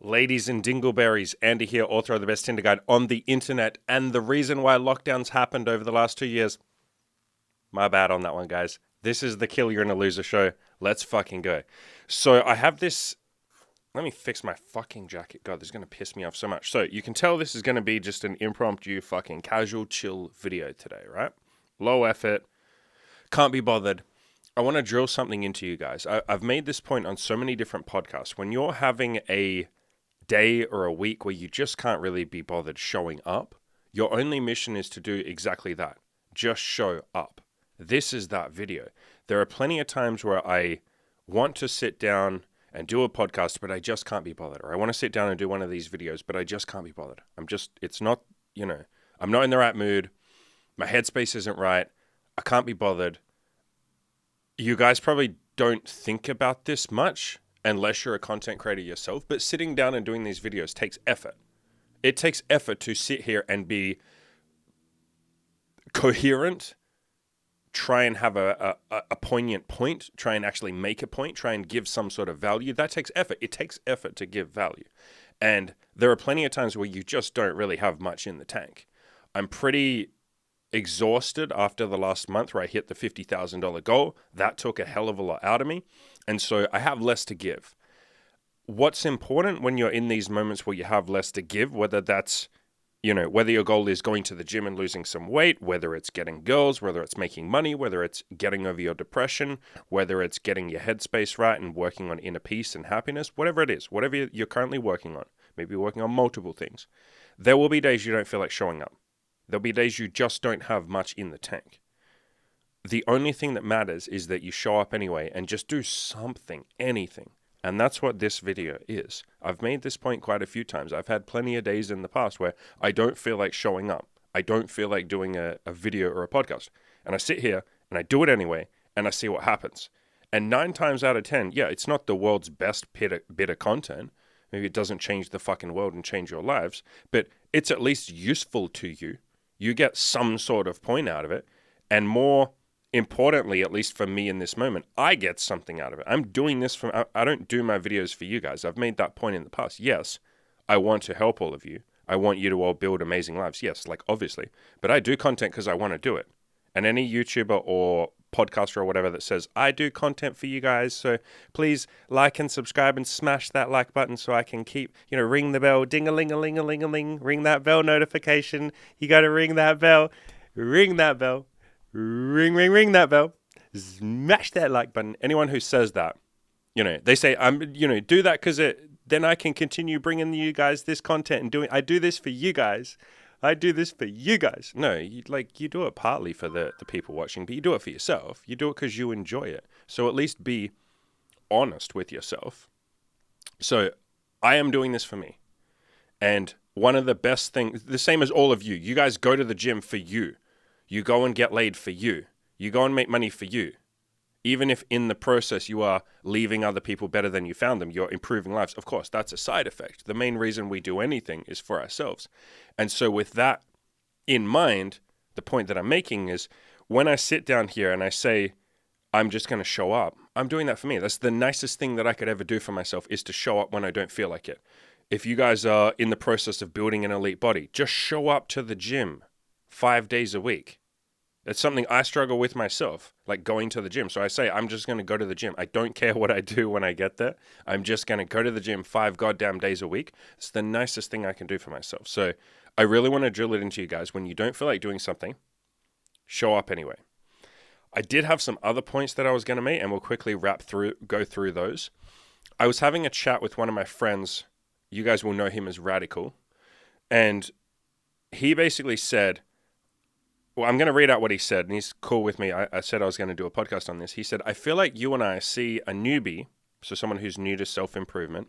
Ladies and dingleberries, Andy here, author of the best Tinder guide on the internet, and the reason why lockdowns happened over the last 2 years. My bad on that one, guys. This is the Kill You're in a Loser show. Let's fucking go. So I have this... Let me fix my fucking jacket. God, this is going to piss me off so much. So you can tell this is going to be just an impromptu fucking casual chill video today, right? Low effort. Can't be bothered. I want to drill something into you guys. I've made this point on so many different podcasts. When you're having a day or a week where you just can't really be bothered showing up, your only mission is to do exactly that. Just show up. This is that video. There are plenty of times where I want to sit down and do a podcast, but I just can't be bothered. Or I want to sit down and do one of these videos, but I just can't be bothered. It's not, I'm not in the right mood. My headspace isn't right. I can't be bothered. You guys probably don't think about this much unless you're a content creator yourself, but sitting down and doing these videos takes effort. It takes effort to sit here and be coherent, try and have a poignant point, try and actually make a point, try and give some sort of value. That takes effort. It takes effort to give value. And there are plenty of times where you just don't really have much in the tank. I'm pretty exhausted after the last month where I hit the $50,000 goal. That took a hell of a lot out of me. And so I have less to give. What's important when you're in these moments where you have less to give, whether that's, whether your goal is going to the gym and losing some weight, whether it's getting girls, whether it's making money, whether it's getting over your depression, whether it's getting your headspace right and working on inner peace and happiness, whatever it is, whatever you're currently working on, maybe you're working on multiple things, there will be days you don't feel like showing up. There'll be days you just don't have much in the tank. The only thing that matters is that you show up anyway and just do something, anything. And that's what this video is. I've made this point quite a few times. I've had plenty of days in the past where I don't feel like showing up. I don't feel like doing a video or a podcast. And I sit here and I do it anyway and I see what happens. And 9 times out of 10, yeah, it's not the world's best bit of content. Maybe it doesn't change the fucking world and change your lives, but it's at least useful to you. You get some sort of point out of it. And more importantly, at least for me in this moment, I get something out of it. I'm doing this I don't do my videos for you guys. I've made that point in the past. Yes, I want to help all of you. I want you to all build amazing lives. Yes, obviously. But I do content because I want to do it. And any YouTuber or podcaster or whatever that says, I do content for you guys, so please like and subscribe and smash that like button so I can keep, ring the bell, ding-a-ling-a-ling-a-ling-a-ling, ring that bell notification. You got to ring that bell, ring that bell, ring that bell, smash that like button. Anyone who says that, they say, do that because then I can continue bringing you guys this content and I do this for you guys. I do this for you guys. No, you do it partly for the people watching, but you do it for yourself. You do it because you enjoy it. So at least be honest with yourself. So I am doing this for me. And one of the best things, the same as all of you, you guys go to the gym for you. You go and get laid for you. You go and make money for you. Even if in the process you are leaving other people better than you found them, you're improving lives. Of course, that's a side effect. The main reason we do anything is for ourselves. And so with that in mind, the point that I'm making is when I sit down here and I say, I'm just going to show up, I'm doing that for me. That's the nicest thing that I could ever do for myself, is to show up when I don't feel like it. If you guys are in the process of building an elite body, just show up to the gym 5 days a week. It's something I struggle with myself, like going to the gym. So I say, I'm just going to go to the gym. I don't care what I do when I get there. I'm just going to go to the gym 5 goddamn days a week. It's the nicest thing I can do for myself. So I really want to drill it into you guys. When you don't feel like doing something, show up anyway. I did have some other points that I was going to make, and we'll quickly go through those. I was having a chat with one of my friends. You guys will know him as Radical. And he basically said, well, I'm going to read out what he said, and he's cool with me. I said I was going to do a podcast on this. He said, I feel like you and I see a newbie, so someone who's new to self-improvement,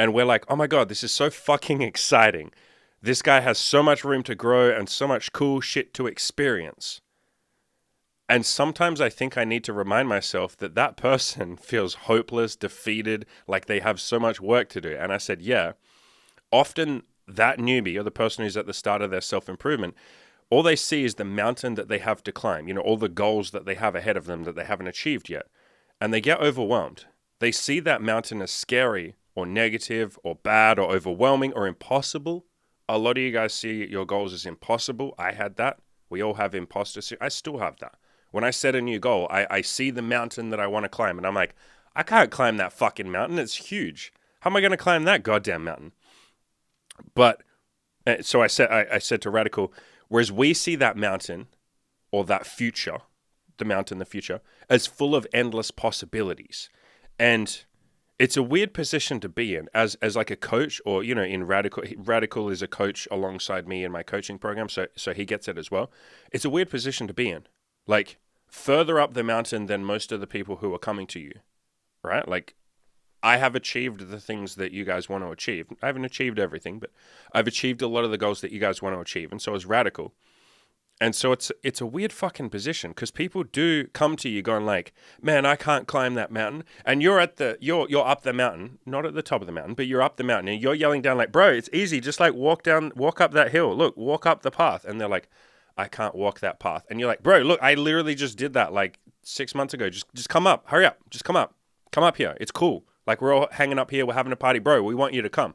and we're like, oh my God, this is so fucking exciting. This guy has so much room to grow and so much cool shit to experience. And sometimes I think I need to remind myself that that person feels hopeless, defeated, like they have so much work to do. And I said, yeah, often that newbie or the person who's at the start of their self-improvement, all they see is the mountain that they have to climb, all the goals that they have ahead of them that they haven't achieved yet. And they get overwhelmed. They see that mountain as scary or negative or bad or overwhelming or impossible. A lot of you guys see your goals as impossible. I had that. We all have imposter syndrome. I still have that. When I set a new goal, I see the mountain that I want to climb, and I'm like, I can't climb that fucking mountain. It's huge. How am I going to climb that goddamn mountain? But so I said to Radical, whereas we see that mountain or that future, the mountain, the future, as full of endless possibilities. And it's a weird position to be in as like a coach, or, you know, in Radical is a coach alongside me in my coaching program. So he gets it as well. It's a weird position to be in, like further up the mountain than most of the people who are coming to you, right? Like, I have achieved the things that you guys want to achieve. I haven't achieved everything, but I've achieved a lot of the goals that you guys want to achieve. And so is Radical. And so it's a weird fucking position, because people do come to you going like, man, I can't climb that mountain. And you're up the mountain, not at the top of the mountain, but you're up the mountain, and you're yelling down like, bro, it's easy. Just like walk up that hill. Look, walk up the path. And they're like, I can't walk that path. And you're like, bro, look, I literally just did that like 6 months ago. Just come up. Hurry up. Just come up. Come up here. It's cool. Like, we're all hanging up here. We're having a party. Bro, we want you to come.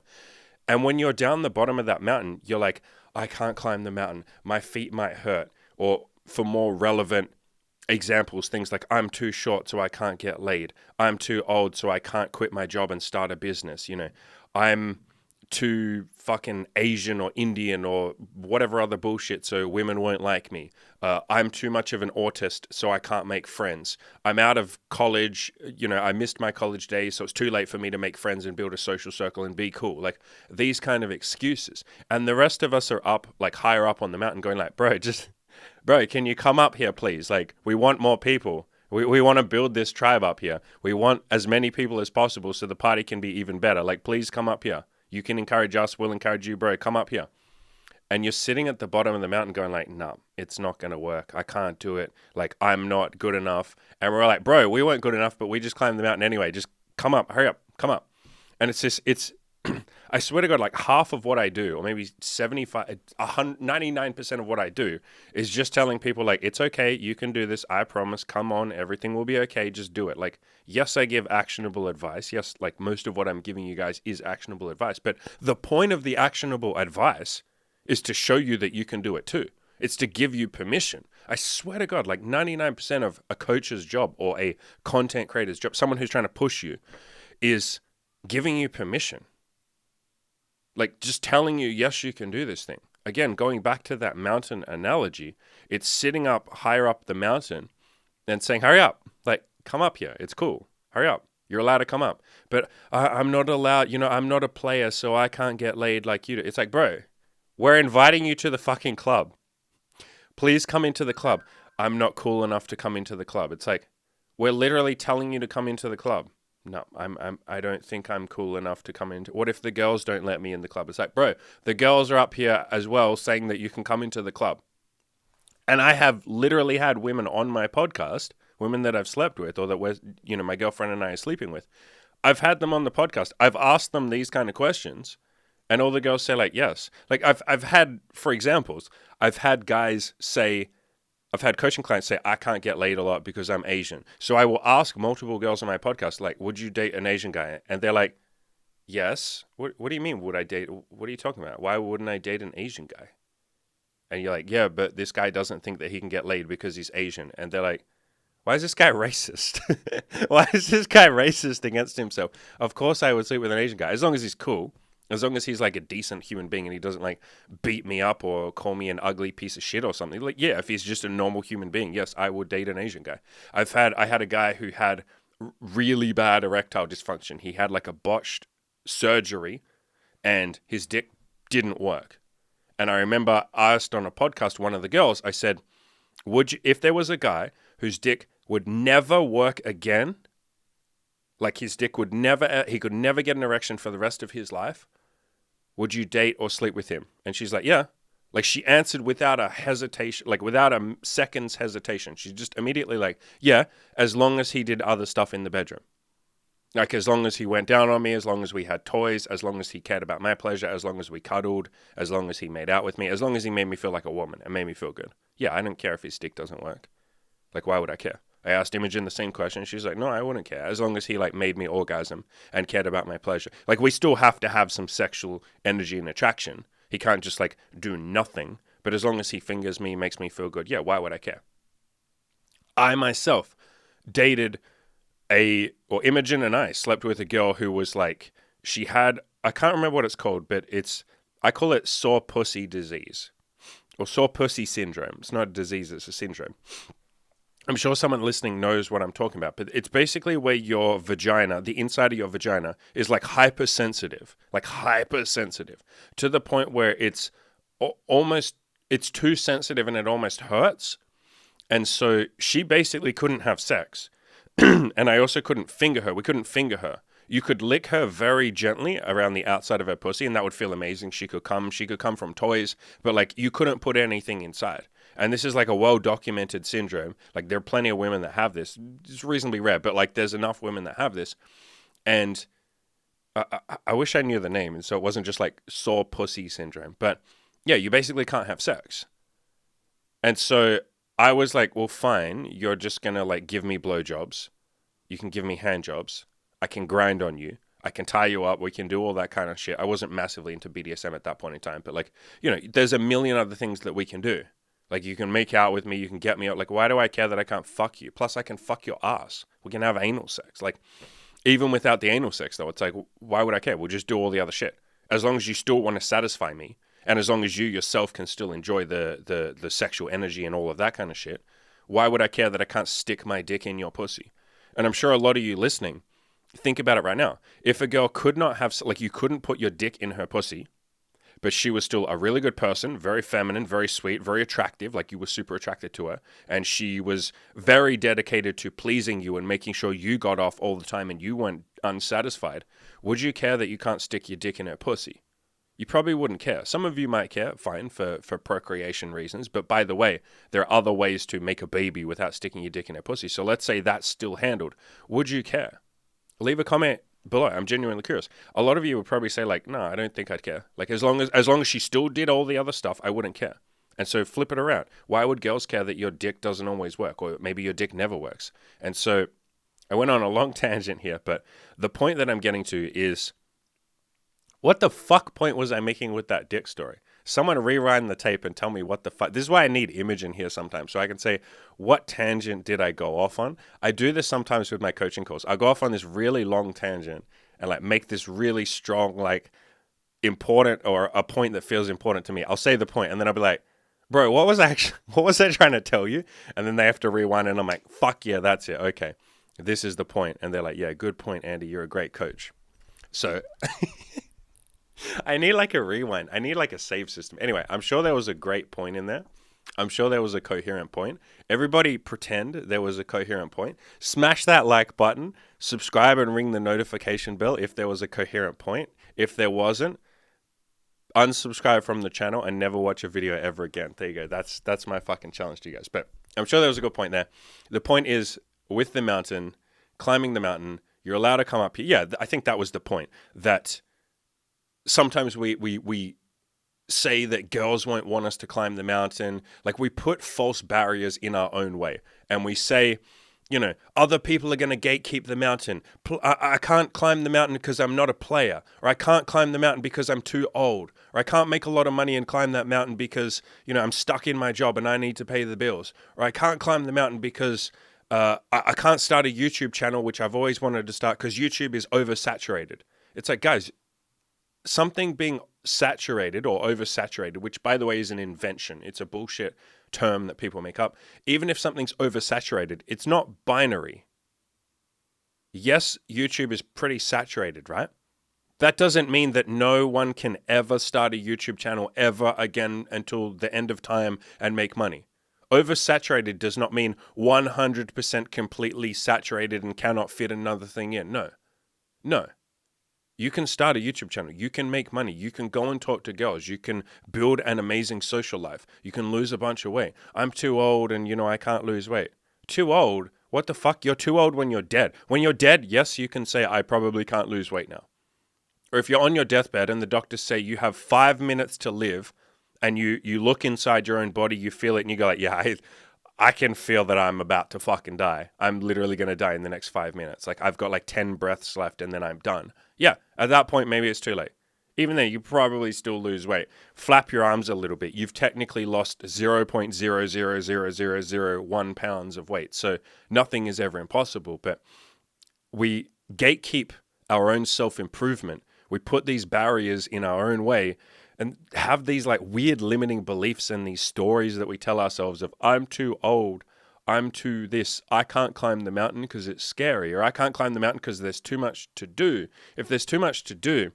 And when you're down the bottom of that mountain, you're like, I can't climb the mountain. My feet might hurt. Or for more relevant examples, things like, I'm too short, so I can't get laid. I'm too old, so I can't quit my job and start a business. You know, I'm too fucking Asian or Indian or whatever other bullshit, so women won't like me. I'm too much of an autist, so I can't make friends. I'm out of college, you know, I missed my college days, so it's too late for me to make friends and build a social circle and be cool. Like, these kind of excuses. And the rest of us are up, like higher up on the mountain going like, bro, can you come up here, please? Like, we want more people. We want to build this tribe up here. We want as many people as possible so the party can be even better. Like, please come up here. You can encourage us. We'll encourage you, bro. Come up here. And you're sitting at the bottom of the mountain going like, no, it's not going to work. I can't do it. Like, I'm not good enough. And we're like, bro, we weren't good enough, but we just climbed the mountain anyway. Just come up. Hurry up. Come up. And it's I swear to God, like half of what I do, or maybe 99% of what I do is just telling people like, it's okay. You can do this. I promise. Come on. Everything will be okay. Just do it. Like, yes, I give actionable advice. Yes, like most of what I'm giving you guys is actionable advice. But the point of the actionable advice is to show you that you can do it too. It's to give you permission. I swear to God, like 99% of a coach's job or a content creator's job, someone who's trying to push you, is giving you permission. Like, just telling you, yes, you can do this thing. Again, going back to that mountain analogy, it's sitting up higher up the mountain and saying, hurry up. Like, come up here. It's cool. Hurry up. You're allowed to come up. But I'm not allowed, you know, I'm not a player, so I can't get laid like you do. It's like, bro, we're inviting you to the fucking club. Please come into the club. I'm not cool enough to come into the club. It's like, we're literally telling you to come into the club. No, I don't think I'm cool enough to come into. What if the girls don't let me in the club? It's like, bro, the girls are up here as well saying that you can come into the club. And I have literally had women on my podcast, women that I've slept with, or that we're, you know, my girlfriend and I are sleeping with. I've had them on the podcast. I've asked them these kind of questions, and all the girls say like, yes. Like, I've had, for examples, I've had guys say, I've had coaching clients say, I can't get laid a lot because I'm Asian. So I will ask multiple girls on my podcast, like, would you date an Asian guy? And they're like, yes. What do you mean, would I date? What are you talking about? Why wouldn't I date an Asian guy? And you're like, yeah, but this guy doesn't think that he can get laid because he's Asian. And they're like, why is this guy racist? Why is this guy racist against himself? Of course I would sleep with an Asian guy, as long as he's cool. As long as he's like a decent human being and he doesn't like beat me up or call me an ugly piece of shit or something. Like, yeah, if he's just a normal human being, yes, I would date an Asian guy. I had a guy who had really bad erectile dysfunction. He had like a botched surgery and his dick didn't work. And I remember I asked on a podcast, one of the girls, I said, would you, if there was a guy whose dick would never work again, like his dick would never, he could never get an erection for the rest of his life, would you date or sleep with him? And she's like, yeah. Like, she answered without a hesitation, like without a second's hesitation. She just immediately like, yeah, as long as he did other stuff in the bedroom. Like, as long as he went down on me, as long as we had toys, as long as he cared about my pleasure, as long as we cuddled, as long as he made out with me, as long as he made me feel like a woman and made me feel good. Yeah, I don't care if his dick doesn't work. Like, why would I care? I asked Imogen the same question. She's like, no, I wouldn't care as long as he like made me orgasm and cared about my pleasure. Like we still have to have some sexual energy and attraction. He can't just like do nothing. But as long as he fingers me, makes me feel good, yeah, why would I care? I myself dated Imogen and I slept with a girl who was like, she had, I can't remember what it's called, but I call it sore pussy disease or sore pussy syndrome. It's not a disease, it's a syndrome. I'm sure someone listening knows what I'm talking about, but it's basically where your vagina, the inside of your vagina, is like hypersensitive to the point where it's too sensitive and it almost hurts. And so she basically couldn't have sex. And I also couldn't finger her. We couldn't finger her. You could lick her very gently around the outside of her pussy, and that would feel amazing. She could come from toys, but like you couldn't put anything inside. And this is like a well-documented syndrome. Like there are plenty of women that have this. It's reasonably rare, but like there's enough women that have this. And I wish I knew the name, and so it wasn't just like sore pussy syndrome. But yeah, you basically can't have sex. And so I was like, well, fine. You're just going to like give me blowjobs. You can give me hand jobs. I can grind on you. I can tie you up. We can do all that kind of shit. I wasn't massively into BDSM at that point in time, but like, there's a million other things that we can do. Like you can make out with me. You can get me out. Like, why do I care that I can't fuck you? Plus I can fuck your ass. We can have anal sex. Like even without the anal sex though, it's like, why would I care? We'll just do all the other shit. As long as you still want to satisfy me. And as long as you yourself can still enjoy the sexual energy and all of that kind of shit, why would I care that I can't stick my dick in your pussy? And I'm sure a lot of you listening, think about it right now. If a girl could not have, like you couldn't put your dick in her pussy, but she was still a really good person, very feminine, very sweet, very attractive, like you were super attracted to her, and she was very dedicated to pleasing you and making sure you got off all the time and you weren't unsatisfied, would you care that you can't stick your dick in her pussy? You probably wouldn't care. Some of you might care, fine, for procreation reasons. But by the way, there are other ways to make a baby without sticking your dick in a pussy. So let's say that's still handled. Would you care? Leave a comment below. I'm genuinely curious. A lot of you would probably say like, no, I don't think I'd care. Like as long as she still did all the other stuff, I wouldn't care. And so flip it around. Why would girls care that your dick doesn't always work? Or maybe your dick never works. And so I went on a long tangent here, but the point that I'm getting to is, what the fuck point was I making with that dick story? Someone rewind the tape and tell me what the fuck. This is why I need Imogen here sometimes, so I can say, what tangent did I go off on? I do this sometimes with my coaching calls. I go off on this really long tangent and like make this really strong, like important or a point that feels important to me. I'll say the point and then I'll be like, bro, what was I trying to tell you? And then they have to rewind and I'm like, fuck yeah, that's it. Okay, this is the point. And they're like, yeah, good point, Andy. You're a great coach. So I need like a rewind. I need like a save system. Anyway, I'm sure there was a great point in there. I'm sure there was a coherent point. Everybody pretend there was a coherent point. Smash that like button, subscribe and ring the notification bell if there was a coherent point. If there wasn't, unsubscribe from the channel and never watch a video ever again. There you go. That's my fucking challenge to you guys. But I'm sure there was a good point there. The point is with the mountain, climbing the mountain, you're allowed to come up here. Yeah, I think that was the point. That sometimes we say that girls won't want us to climb the mountain. Like we put false barriers in our own way. And we say, other people are going to gatekeep the mountain. I can't climb the mountain because I'm not a player. Or I can't climb the mountain because I'm too old. Or I can't make a lot of money and climb that mountain because, I'm stuck in my job and I need to pay the bills. Or I can't climb the mountain because I can't start a YouTube channel, which I've always wanted to start because YouTube is oversaturated. It's like, guys, something being saturated or oversaturated, which by the way is an invention. It's a bullshit term that people make up. Even if something's oversaturated, it's not binary. Yes, YouTube is pretty saturated, right? That doesn't mean that no one can ever start a YouTube channel ever again until the end of time and make money. Oversaturated does not mean 100% completely saturated and cannot fit another thing in. No. You can start a YouTube channel. You can make money. You can go and talk to girls. You can build an amazing social life. You can lose a bunch of weight. I'm too old and, I can't lose weight. Too old? What the fuck? You're too old when you're dead. When you're dead, yes, you can say, I probably can't lose weight now. Or if you're on your deathbed and the doctors say you have 5 minutes to live and you look inside your own body, you feel it and you go like, yeah, I can feel that I'm about to fucking die. I'm literally going to die in the next 5 minutes. Like I've got like 10 breaths left and then I'm done. Yeah, at that point, maybe it's too late. Even then, you probably still lose weight. Flap your arms a little bit. You've technically lost 0.0000001 pounds of weight. So nothing is ever impossible. But we gatekeep our own self-improvement. We put these barriers in our own way and have these like weird limiting beliefs and these stories that we tell ourselves of, I'm too old, I'm too this, I can't climb the mountain because it's scary, or I can't climb the mountain because there's too much to do. If there's too much to do,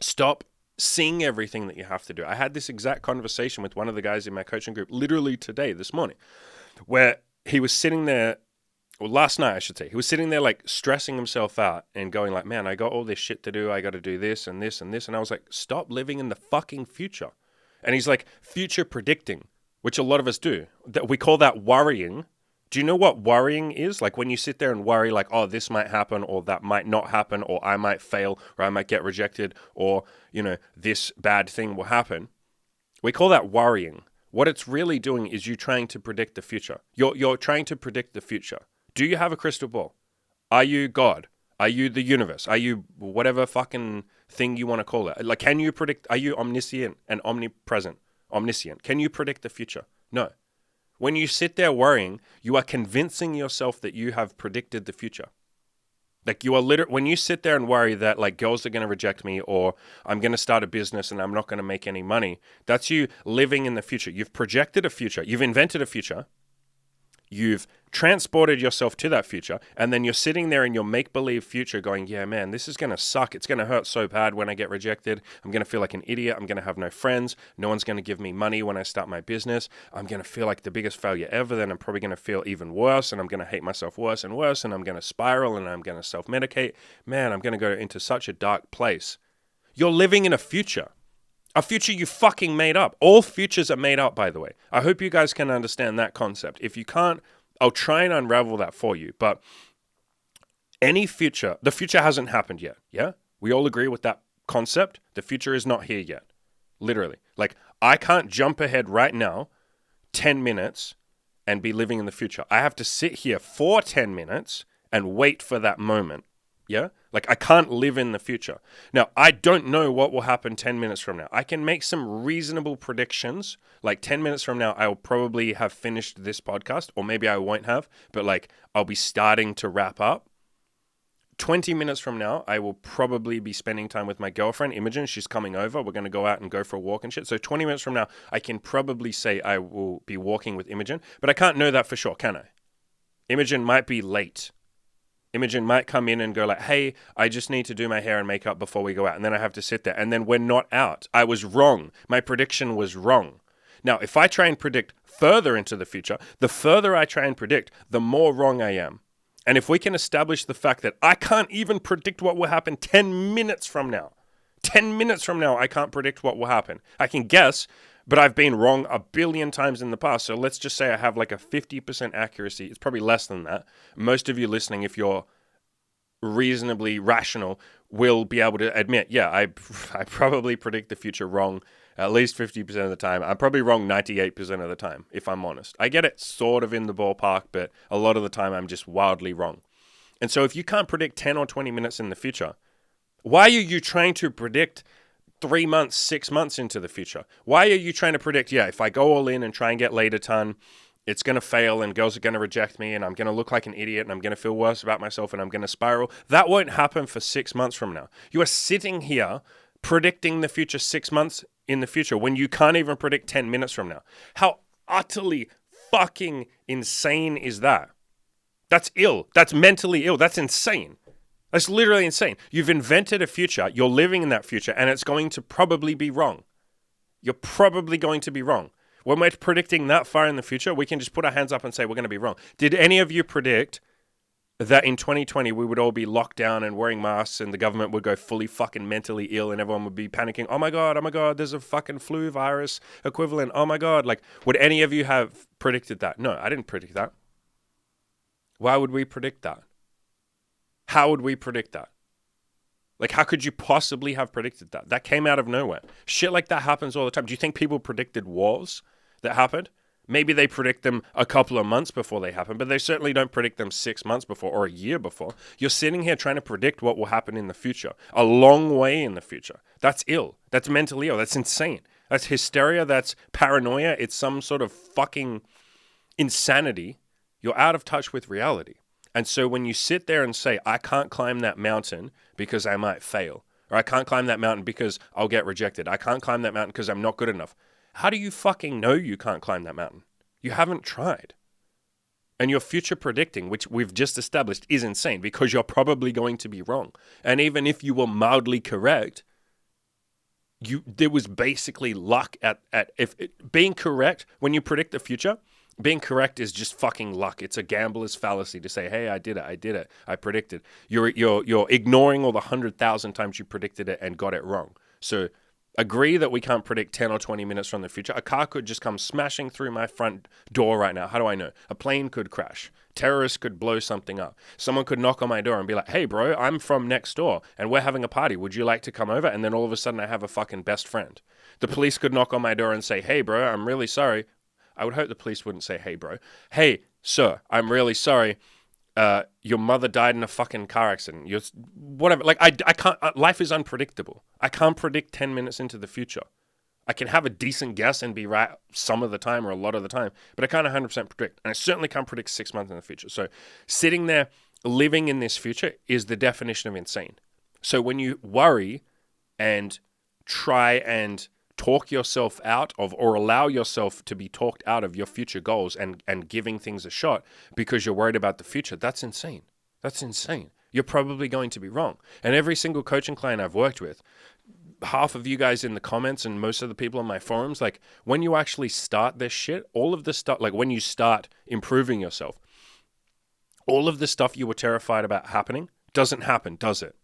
stop seeing everything that you have to do. I had this exact conversation with one of the guys in my coaching group literally today, this morning, where he was sitting there, well, last night, I should say, he was sitting there like stressing himself out and going like, man, I got all this shit to do. I got to do this and this and this. And I was like, stop living in the fucking future. And he's like, future predicting, which a lot of us do. We call that worrying. Do you know what worrying is? Like when you sit there and worry like, oh, this might happen or that might not happen, or I might fail or I might get rejected, or, you know, this bad thing will happen. We call that worrying. What it's really doing is you trying to predict the future. You're trying to predict the future. Do you have a crystal ball? Are you God? Are you the universe? Are you whatever fucking thing you want to call it? Like, can you predict? Are you omniscient and omnipresent? Omniscient. Can you predict the future? No. When you sit there worrying, you are convincing yourself that you have predicted the future. Like you are when you sit there and worry that like girls are going to reject me, or I'm going to start a business and I'm not going to make any money, that's you living in the future. You've projected a future. You've invented a future. You've transported yourself to that future, and then you're sitting there in your make-believe future going, yeah, man, this is going to suck. It's going to hurt so bad when I get rejected. I'm going to feel like an idiot. I'm going to have no friends. No one's going to give me money when I start my business. I'm going to feel like the biggest failure ever. Then I'm probably going to feel even worse, and I'm going to hate myself worse and worse, and I'm going to spiral, and I'm going to self-medicate. Man, I'm going to go into such a dark place. You're living in a future. A future you fucking made up. All futures are made up, by the way. I hope you guys can understand that concept. If you can't, I'll try and unravel that for you. But any future, the future hasn't happened yet, yeah? We all agree with that concept. The future is not here yet. Literally. Like, I can't jump ahead right now 10 minutes and be living in the future. I have to sit here for 10 minutes and wait for that moment. Yeah? Like I can't live in the future. Now, I don't know what will happen 10 minutes from now. I can make some reasonable predictions. Like 10 minutes from now, I'll probably have finished this podcast, or maybe I won't have, but like I'll be starting to wrap up. 20 minutes from now, I will probably be spending time with my girlfriend, Imogen. She's coming over. We're going to go out and go for a walk and shit. So 20 minutes from now, I can probably say I will be walking with Imogen, but I can't know that for sure, can I? Imogen might be late. Imogen might come in and go like, hey, I just need to do my hair and makeup before we go out. And then I have to sit there. And then we're not out. I was wrong. My prediction was wrong. Now, if I try and predict further into the future, the further I try and predict, the more wrong I am. And if we can establish the fact that I can't even predict what will happen 10 minutes from now, 10 minutes from now, I can't predict what will happen. I can guess, but I've been wrong a billion times in the past. So let's just say I have like a 50% accuracy. It's probably less than that. Most of you listening, if you're reasonably rational, will be able to admit, yeah, I probably predict the future wrong at least 50% of the time. I'm probably wrong 98% of the time, if I'm honest. I get it sort of in the ballpark, but a lot of the time I'm just wildly wrong. And so if you can't predict 10 or 20 minutes in the future, why are you trying to predict 3 months, 6 months into the future? Why are you trying to predict, yeah, if I go all in and try and get laid a ton, it's going to fail and girls are going to reject me and I'm going to look like an idiot and I'm going to feel worse about myself and I'm going to spiral? That won't happen for 6 months from now. You are sitting here predicting the future 6 months in the future when you can't even predict 10 minutes from now. How utterly fucking insane is that? That's ill. That's mentally ill. That's insane. That's literally insane. You've invented a future, you're living in that future, and it's going to probably be wrong. You're probably going to be wrong. When we're predicting that far in the future, we can just put our hands up and say we're going to be wrong. Did any of you predict that in 2020 we would all be locked down and wearing masks and the government would go fully fucking mentally ill and everyone would be panicking, oh my God, there's a fucking flu virus equivalent, oh my God. Like, would any of you have predicted that? No, I didn't predict that. Why would we predict that? How would we predict that? Like, how could you possibly have predicted that? That came out of nowhere. Shit like that happens all the time. Do you think people predicted wars that happened? Maybe they predict them a couple of months before they happen, but they certainly don't predict them 6 months before or a year before. You're sitting here trying to predict what will happen in the future, a long way in the future. That's ill. That's mentally ill. That's insane. That's hysteria. That's paranoia. It's some sort of fucking insanity. You're out of touch with reality. And so when you sit there and say, I can't climb that mountain because I might fail, or I can't climb that mountain because I'll get rejected, I can't climb that mountain because I'm not good enough. How do you fucking know you can't climb that mountain? You haven't tried. And your future predicting, which we've just established, is insane because you're probably going to be wrong. And even if you were mildly correct, there was basically luck being correct. When you predict the future, being correct is just fucking luck. It's a gambler's fallacy to say, hey, I did it, I predicted. You're ignoring all the 100,000 times you predicted it and got it wrong. So agree that we can't predict 10 or 20 minutes from the future. A car could just come smashing through my front door right now. How do I know? A plane could crash. Terrorists could blow something up. Someone could knock on my door and be like, hey, bro, I'm from next door and we're having a party. Would you like to come over? And then all of a sudden I have a fucking best friend. The police could knock on my door and say, hey, bro, I'm really sorry. I would hope the police wouldn't say, hey, bro. Hey, sir, I'm really sorry. Your mother died in a fucking car accident. Whatever. Like, I can't, life is unpredictable. I can't predict 10 minutes into the future. I can have a decent guess and be right some of the time or a lot of the time, but I can't 100% predict. And I certainly can't predict 6 months in the future. So sitting there, living in this future is the definition of insane. So when you worry and try and talk yourself out of, or allow yourself to be talked out of your future goals and giving things a shot because you're worried about the future, that's insane. That's insane. You're probably going to be wrong. And every single coaching client I've worked with, half of you guys in the comments and most of the people on my forums, like when you actually start this shit, all of this stuff, like when you start improving yourself, all of the stuff you were terrified about happening doesn't happen, does it?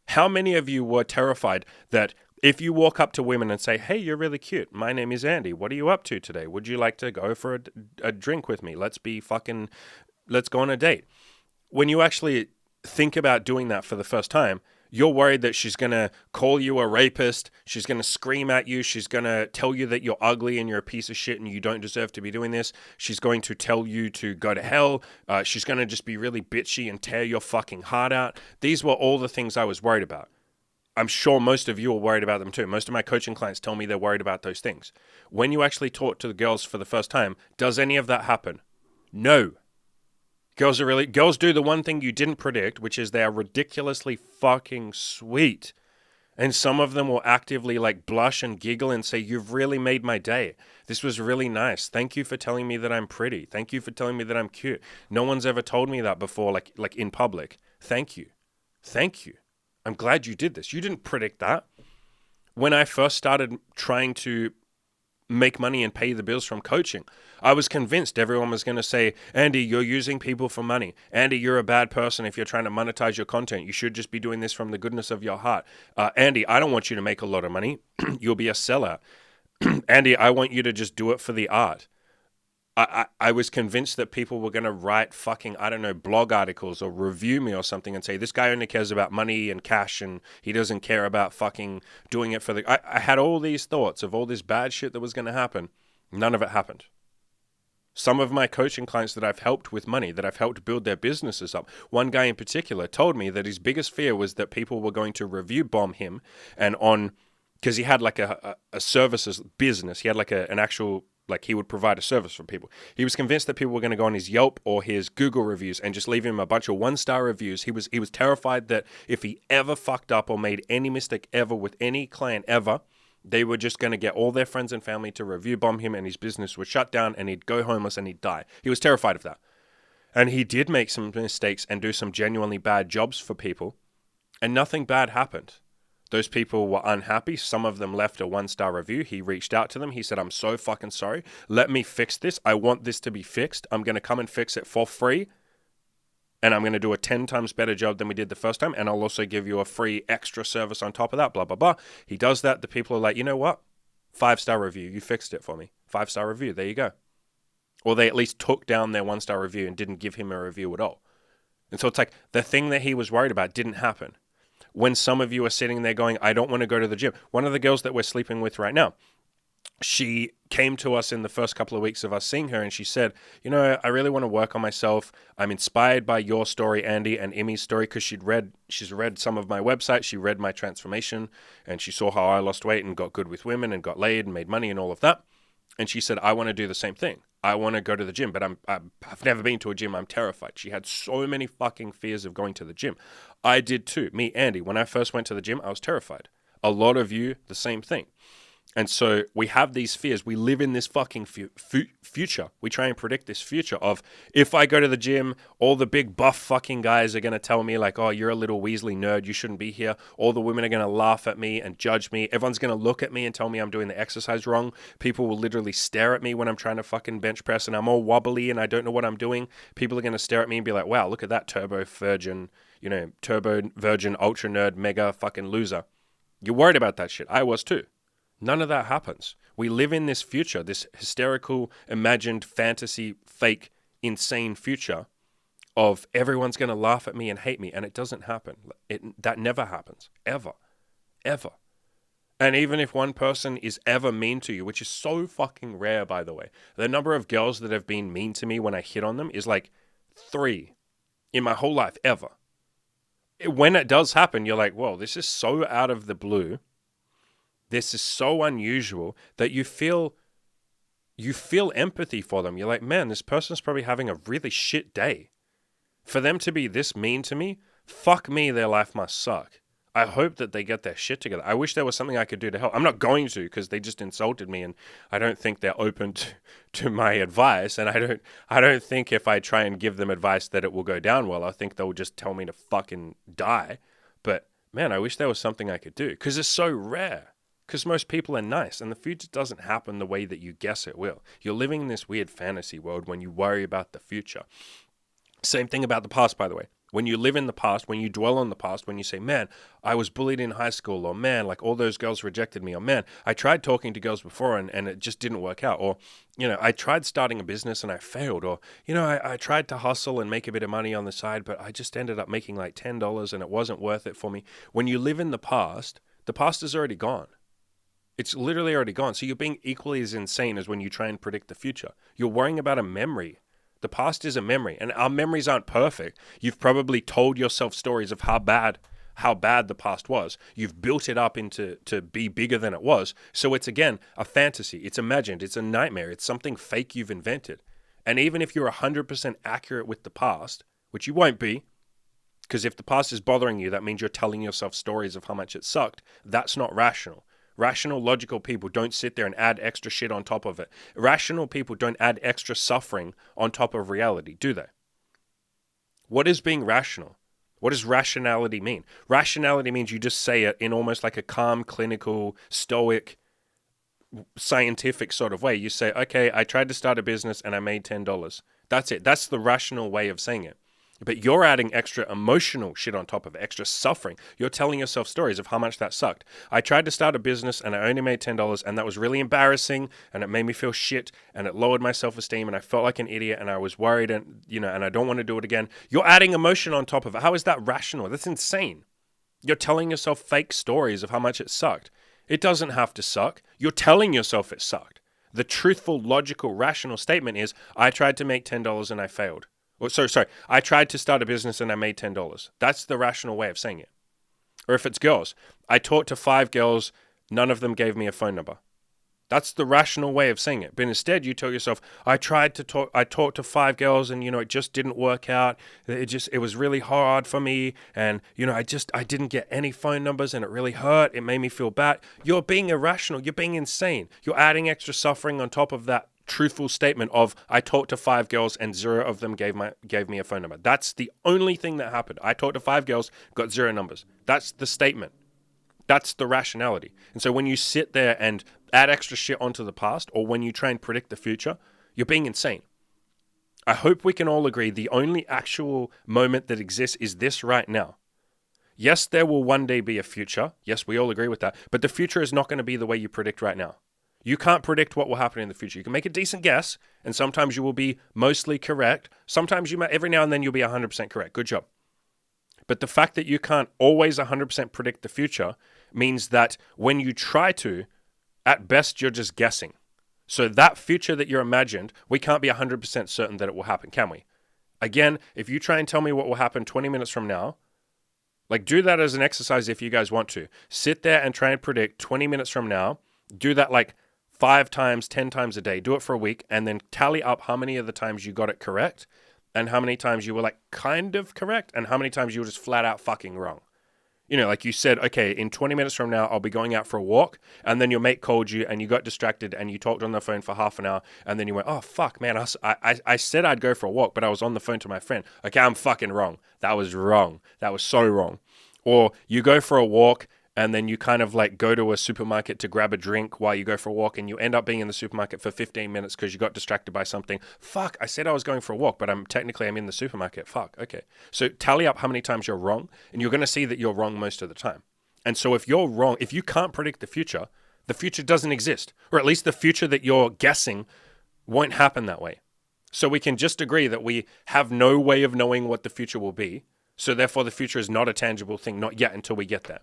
How many of you were terrified that if you walk up to women and say, hey, you're really cute. My name is Andy. What are you up to today? Would you like to go for a drink with me? Let's go on a date. When you actually think about doing that for the first time, you're worried that she's going to call you a rapist. She's going to scream at you. She's going to tell you that you're ugly and you're a piece of shit and you don't deserve to be doing this. She's going to tell you to go to hell. She's going to just be really bitchy and tear your fucking heart out. These were all the things I was worried about. I'm sure most of you are worried about them too. Most of my coaching clients tell me they're worried about those things. When you actually talk to the girls for the first time, does any of that happen? No. Girls do the one thing you didn't predict, which is they are ridiculously fucking sweet. And some of them will actively like blush and giggle and say, you've really made my day. This was really nice. Thank you for telling me that I'm pretty. Thank you for telling me that I'm cute. No one's ever told me that before, like in public. Thank you. Thank you. I'm glad you did this. You didn't predict that. When I first started trying to make money and pay the bills from coaching, I was convinced everyone was going to say, Andy, you're using people for money. Andy, you're a bad person if you're trying to monetize your content. You should just be doing this from the goodness of your heart. Andy, I don't want you to make a lot of money. You'll be a sellout. Andy, I want you to just do it for the art. I was convinced that people were going to write fucking, I don't know, blog articles or review me or something and say, this guy only cares about money and cash and he doesn't care about fucking doing it for the... I had all these thoughts of all this bad shit that was going to happen. None of it happened. Some of my coaching clients that I've helped with money, that I've helped build their businesses up, one guy in particular told me that his biggest fear was that people were going to review bomb him and on... Because he had like a services business. He had like an actual... Like he would provide a service for people. He was convinced that people were going to go on his Yelp or his Google reviews and just leave him a bunch of 1-star reviews. He was terrified that if he ever fucked up or made any mistake ever with any client ever, they were just going to get all their friends and family to review bomb him and his business would shut down and he'd go homeless and he'd die. He was terrified of that. And he did make some mistakes and do some genuinely bad jobs for people and nothing bad happened. Those people were unhappy. Some of them left a 1-star review. He reached out to them. He said, I'm so fucking sorry. Let me fix this. I want this to be fixed. I'm going to come and fix it for free. And I'm going to do a 10 times better job than we did the first time. And I'll also give you a free extra service on top of that, blah, blah, blah. He does that. The people are like, you know what? 5-star review. You fixed it for me. 5-star review. There you go. Or they at least took down their 1-star review and didn't give him a review at all. And so it's like the thing that he was worried about didn't happen. When some of you are sitting there going, I don't want to go to the gym. One of the girls that we're sleeping with right now, she came to us in the first couple of weeks of us seeing her, and she said, I really want to work on myself. I'm inspired by your story, Andy, and Emmy's story, because she's read some of my websites. She read my transformation, and she saw how I lost weight and got good with women and got laid and made money and all of that. And she said, I want to do the same thing. I want to go to the gym, but I've never been to a gym. I'm terrified. She had so many fucking fears of going to the gym. I did too. Me, Andy, when I first went to the gym, I was terrified. A lot of you, the same thing. And so we have these fears. We live in this fucking future. We try and predict this future of, if I go to the gym, all the big buff fucking guys are going to tell me like, oh, you're a little Weasley nerd. You shouldn't be here. All the women are going to laugh at me and judge me. Everyone's going to look at me and tell me I'm doing the exercise wrong. People will literally stare at me when I'm trying to fucking bench press and I'm all wobbly and I don't know what I'm doing. People are going to stare at me and be like, wow, look at that turbo virgin ultra nerd, mega fucking loser. You're worried about that shit. I was too. None of that happens. We live in this future, this hysterical, imagined, fantasy, fake, insane future of everyone's going to laugh at me and hate me, and it doesn't happen. That never happens. Ever. Ever. And even if one person is ever mean to you, which is so fucking rare, by the way, the number of girls that have been mean to me when I hit on them is like 3 in my whole life, ever. When it does happen, you're like, whoa, this is so out of the blue. This is so unusual that you feel empathy for them. You're like, man, this person's probably having a really shit day. For them to be this mean to me, fuck me, their life must suck. I hope that they get their shit together. I wish there was something I could do to help. I'm not going to, because they just insulted me, and I don't think they're open to my advice. And I don't think if I try and give them advice that it will go down well. I think they'll just tell me to fucking die. But man, I wish there was something I could do, because it's so rare. Because most people are nice, and the future doesn't happen the way that you guess it will. You're living in this weird fantasy world when you worry about the future. Same thing about the past, by the way. When you live in the past, when you dwell on the past, when you say, man, I was bullied in high school, or man, like all those girls rejected me, or man, I tried talking to girls before and it just didn't work out, or, I tried starting a business and I failed, or, I tried to hustle and make a bit of money on the side, but I just ended up making like $10 and it wasn't worth it for me. When you live in the past is already gone. It's literally already gone. So you're being equally as insane as when you try and predict the future. You're worrying about a memory. The past is a memory, and our memories aren't perfect. You've probably told yourself stories of how bad the past was. You've built it up to be bigger than it was. So it's, again, a fantasy. It's imagined. It's a nightmare. It's something fake you've invented. And even if you're 100% accurate with the past, which you won't be, because if the past is bothering you, that means you're telling yourself stories of how much it sucked. That's not rational. Rational, logical people don't sit there and add extra shit on top of it. Rational people don't add extra suffering on top of reality, do they? What is being rational? What does rationality mean? Rationality means you just say it in almost like a calm, clinical, stoic, scientific sort of way. You say, okay, I tried to start a business and I made $10. That's it. That's the rational way of saying it. But you're adding extra emotional shit on top of it, extra suffering. You're telling yourself stories of how much that sucked. I tried to start a business and I only made $10 and that was really embarrassing and it made me feel shit and it lowered my self-esteem and I felt like an idiot and I was worried and I don't want to do it again. You're adding emotion on top of it. How is that rational? That's insane. You're telling yourself fake stories of how much it sucked. It doesn't have to suck. You're telling yourself it sucked. The truthful, logical, rational statement is, I tried to make $10 and I failed. I tried to start a business and I made $10. That's the rational way of saying it. Or if it's girls, I talked to 5 girls, none of them gave me a phone number. That's the rational way of saying it. But instead, you tell yourself, I talked to 5 girls and, it just didn't work out. It was really hard for me. And, I didn't get any phone numbers and it really hurt. It made me feel bad. You're being irrational. You're being insane. You're adding extra suffering on top of that truthful statement of, I talked to 5 girls and 0 of them gave me a phone number. That's the only thing that happened. I talked to 5 girls, got 0 numbers. That's the statement. That's the rationality. And so when you sit there and add extra shit onto the past, or when you try and predict the future, you're being insane. I hope we can all agree the only actual moment that exists is this right now. Yes, there will one day be a future. Yes, we all agree with that. But the future is not going to be the way you predict right now. You can't predict what will happen in the future. You can make a decent guess, and sometimes you will be mostly correct. Sometimes every now and then you'll be 100% correct. Good job. But the fact that you can't always 100% predict the future means that when you try to, At best, you're just guessing. So that future that you're imagined, we can't be 100% certain that it will happen, can we? Again, if you try and tell me what will happen 20 minutes from now, like do that as an exercise if you guys want to. Sit there and try and predict 20 minutes from now. Do that like 5 times, 10 times a day. Do it for a week and then tally up how many of the times you got it correct and how many times you were like kind of correct and how many times you were just flat out fucking wrong. You know, like you said, okay, in 20 minutes from now, I'll be going out for a walk. And then your mate called you and you got distracted and you talked on the phone for half an hour. And then you went, oh, fuck, man, I said I'd go for a walk, but I was on the phone to my friend. Okay, I'm fucking wrong. That was wrong. That was so wrong. Or you go for a walk and then you kind of like go to a supermarket to grab a drink while you go for a walk and you end up being in the supermarket for 15 minutes because you got distracted by something. Fuck, I said I was going for a walk, but I'm in the supermarket. Fuck, okay. So tally up how many times you're wrong and you're going to see that you're wrong most of the time. And so if you're wrong, if you can't predict the future doesn't exist. Or at least the future that you're guessing won't happen that way. So we can just agree that we have no way of knowing what the future will be. So therefore the future is not a tangible thing, not yet until we get there.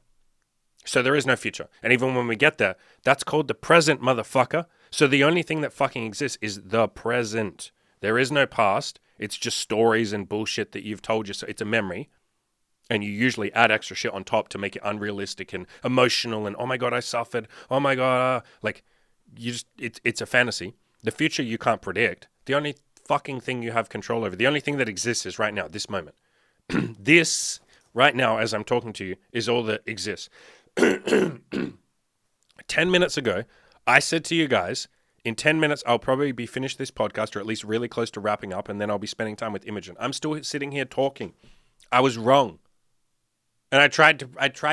So there is no future. And even when we get there, that's called the present, motherfucker. So the only thing that fucking exists is the present. There is no past. It's just stories and bullshit that you've told yourself. It's a memory. And you usually add extra shit on top to make it unrealistic and emotional and, oh my God, I suffered. Oh my God. Like, it's a fantasy. The future you can't predict. The only fucking thing you have control over, the only thing that exists is right now, this moment. This, right now, as I'm talking to you, is all that exists. 10 minutes ago, I said to you guys, in 10 minutes, I'll probably be finished this podcast or at least really close to wrapping up, and then I'll be spending time with Imogen. I'm still sitting here talking. I was wrong. And I tried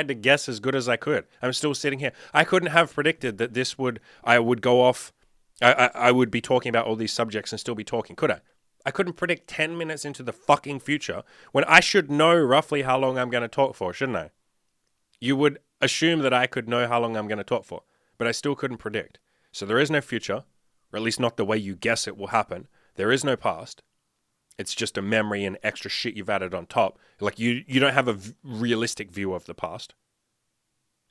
to guess as good as I could. I'm still sitting here. I couldn't have predicted that I would go off. I would be talking about all these subjects and still be talking, could I? I couldn't predict 10 minutes into the fucking future when I should know roughly how long I'm going to talk for, shouldn't I? You would assume that I could know how long I'm going to talk for, but I still couldn't predict. So there is no future, or at least not the way you guess it will happen. There is no past. It's just a memory and extra shit you've added on top. Like you don't have a realistic view of the past.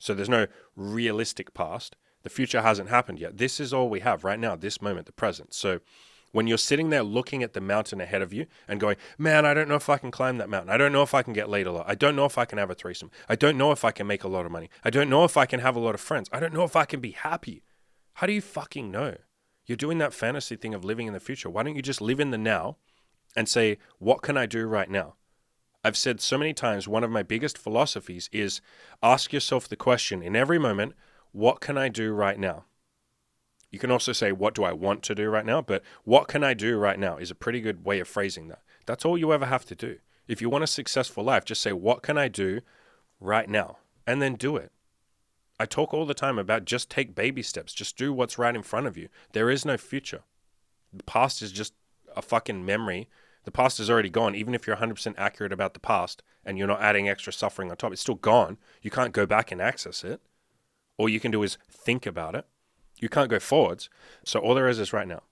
So there's no realistic past. The future hasn't happened yet. This is all we have right now, this moment, the present. So when you're sitting there looking at the mountain ahead of you and going, man, I don't know if I can climb that mountain. I don't know if I can get laid a lot. I don't know if I can have a threesome. I don't know if I can make a lot of money. I don't know if I can have a lot of friends. I don't know if I can be happy. How do you fucking know? You're doing that fantasy thing of living in the future. Why don't you just live in the now and say, what can I do right now? I've said so many times, one of my biggest philosophies is ask yourself the question in every moment, what can I do right now? You can also say, what do I want to do right now? But what can I do right now is a pretty good way of phrasing that. That's all you ever have to do. If you want a successful life, just say, what can I do right now? And then do it. I talk all the time about just take baby steps. Just do what's right in front of you. There is no future. The past is just a fucking memory. The past is already gone. Even if you're 100% accurate about the past and you're not adding extra suffering on top, it's still gone. You can't go back and access it. All you can do is think about it. You can't go forwards. So all there is right now.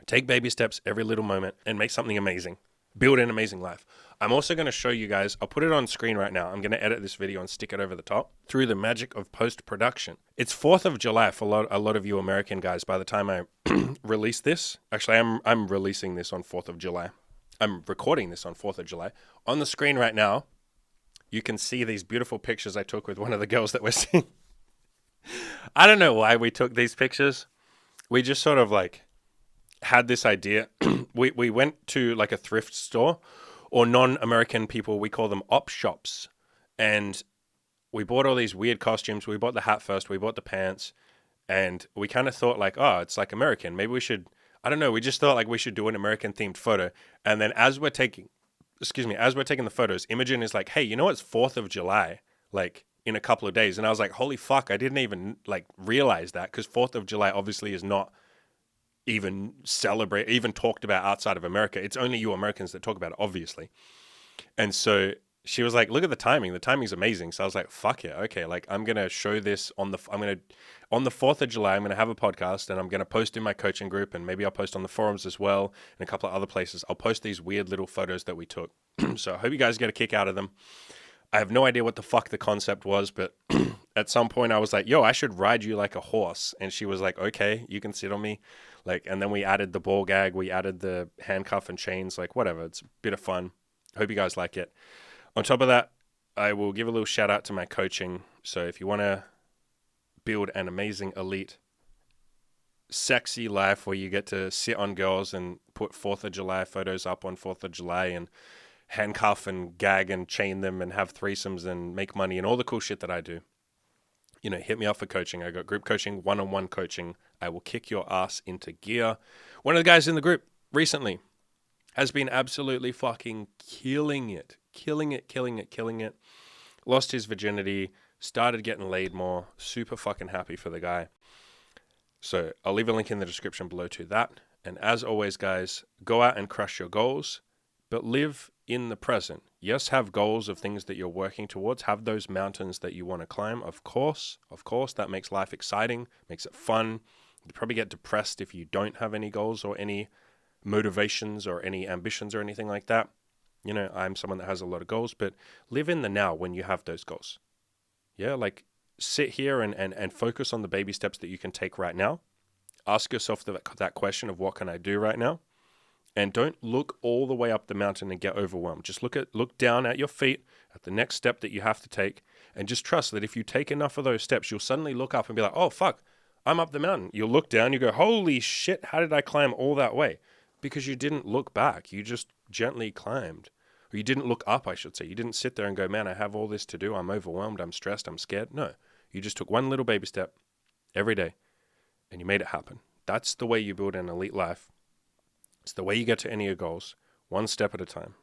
Take baby steps every little moment and make something amazing. Build an amazing life. I'm also going to show you guys, I'll put it on screen right now. I'm going to edit this video and stick it over the top through the magic of post-production. It's 4th of July for a lot of you American guys by the time I release this. Actually, I'm releasing this on 4th of July. I'm recording this on 4th of July. On the screen right now, you can see these beautiful pictures I took with one of the girls that we're seeing. I don't know why we took these pictures. We just sort of like had this idea. We went to like a thrift store, or non-American people, we call them op shops. And we bought all these weird costumes. We bought the hat first. We bought the pants. And we kind of thought like, oh, it's like American. Maybe we should, I don't know. We just thought like we should do an American themed photo. And then as we're taking the photos, Imogen is like, hey, you know it's 4th of July? Like, in a couple of days. And I was like, holy fuck, I didn't even like realize that, because 4th of July obviously is not even talked about outside of America. It's only you Americans that talk about it, obviously. And so she was like, look at the timing. The timing's amazing. So I was like, fuck yeah. Okay. Like I'm going to show this on the 4th of July, I'm going to have a podcast and I'm going to post in my coaching group, and maybe I'll post on the forums as well and a couple of other places. I'll post these weird little photos that we took. So I hope you guys get a kick out of them. I have no idea what the fuck the concept was, but At some point I was like, yo, I should ride you like a horse. And she was like, okay, you can sit on me. Like, and then we added the ball gag, we added the handcuff and chains, like whatever. It's a bit of fun. Hope you guys like it. On top of that, I will give a little shout out to my coaching. So if you want to build an amazing, elite, sexy life where you get to sit on girls and put 4th of July photos up on 4th of July and handcuff and gag and chain them and have threesomes and make money and all the cool shit that I do, hit me up for coaching. I got group coaching, one-on-one coaching. I will kick your ass into gear. One of the guys in the group recently has been absolutely fucking killing it. Lost his virginity, started getting laid more. Super fucking happy for the guy. So I'll leave a link in the description below to that. And as always, guys, go out and crush your goals, but live in the present. Yes, have goals of things that you're working towards. Have those mountains that you want to climb. Of course, that makes life exciting, makes it fun. You probably get depressed if you don't have any goals or any motivations or any ambitions or anything like that. I'm someone that has a lot of goals, but live in the now when you have those goals. Yeah, like sit here and focus on the baby steps that you can take right now. Ask yourself that question of what can I do right now? And don't look all the way up the mountain and get overwhelmed. Just look down at your feet at the next step that you have to take, and just trust that if you take enough of those steps, you'll suddenly look up and be like, oh, fuck, I'm up the mountain. You'll look down, you go, holy shit, how did I climb all that way? Because you didn't look back. You just gently climbed. Or you didn't look up, I should say. You didn't sit there and go, man, I have all this to do. I'm overwhelmed. I'm stressed. I'm scared. No, you just took one little baby step every day and you made it happen. That's the way you build an elite life. It's the way you get to any of your goals, one step at a time.